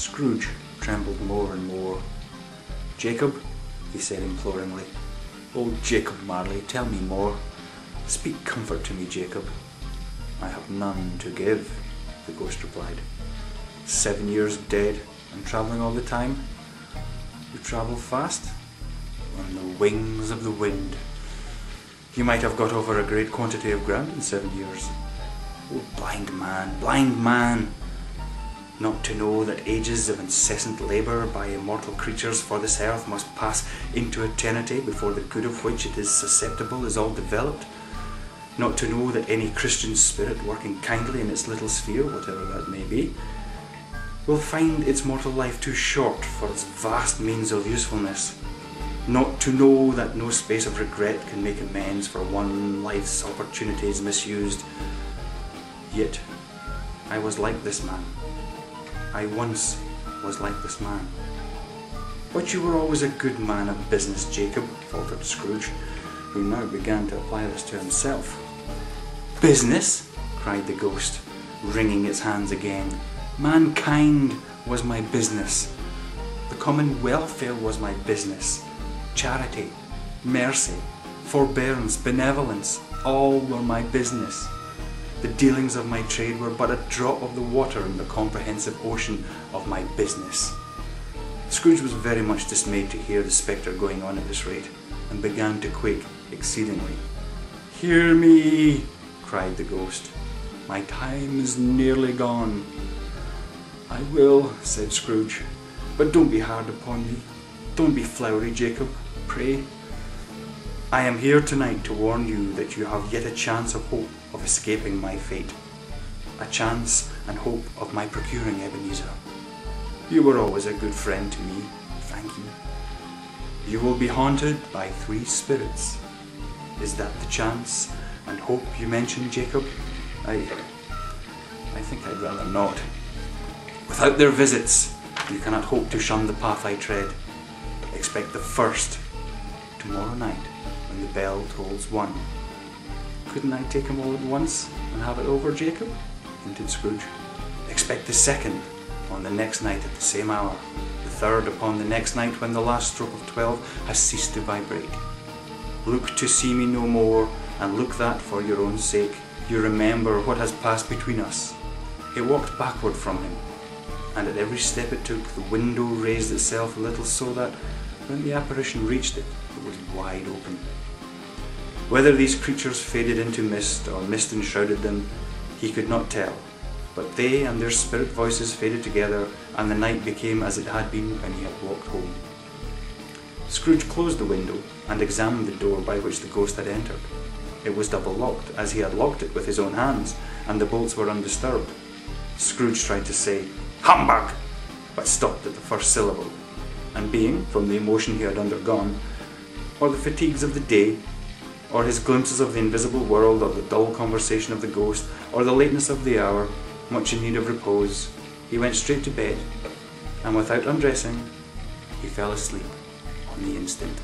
Scrooge trembled more and more. "Jacob," he said imploringly. "Oh, Jacob Marley, tell me more. Speak comfort to me, Jacob." "I have none to give," the ghost replied. 7 years dead and travelling all the time? You travel fast? On the wings of the wind. You might have got over a great quantity of ground in 7 years. Oh, blind man, not to know that ages of incessant labour by immortal creatures for this earth must pass into eternity before the good of which it is susceptible is all developed. Not to know that any Christian spirit working kindly in its little sphere, whatever that may be, will find its mortal life too short for its vast means of usefulness. Not to know that no space of regret can make amends for one life's opportunities misused. Yet I was like this man. I once was like this man. "But you were always a good man of business, Jacob," faltered Scrooge, who now began to apply this to himself. "Business?" cried the ghost, wringing its hands again. "Mankind was my business. The common welfare was my business. Charity, mercy, forbearance, benevolence, all were my business. The dealings of my trade were but a drop of the water in the comprehensive ocean of my business." Scrooge was very much dismayed to hear the spectre going on at this rate, and began to quake exceedingly. "Hear me!" cried the ghost. "My time is nearly gone." "I will," said Scrooge, "but don't be hard upon me. Don't be flowery, Jacob, pray. I am here tonight to warn you that you have yet a chance of hope of escaping my fate. A chance and hope of my procuring Ebenezer. You were always a good friend to me, thank you. You will be haunted by 3 spirits. Is that the chance and hope you mentioned, Jacob? I think I'd rather not. Without their visits, you cannot hope to shun the path I tread. Expect the first tomorrow night when the bell tolls 1. "Couldn't I take 'em all at once and have it over, Jacob?" hinted Scrooge. "Expect the second on the next night at the same hour. The third upon the next night when the last stroke of 12 has ceased to vibrate. Look to see me no more, and look that for your own sake you remember what has passed between us." It walked backward from him, and at every step it took, the window raised itself a little so that, when the apparition reached it, it was wide open. Whether these creatures faded into mist, or mist enshrouded them, he could not tell, but they and their spirit voices faded together, and the night became as it had been when he had walked home. Scrooge closed the window, and examined the door by which the ghost had entered. It was double-locked, as he had locked it with his own hands, and the bolts were undisturbed. Scrooge tried to say, "Humbug!" but stopped at the first syllable, and being, from the emotion he had undergone, or the fatigues of the day, or his glimpses of the invisible world, or the dull conversation of the ghost, or the lateness of the hour, much in need of repose, he went straight to bed, and without undressing, he fell asleep on the instant.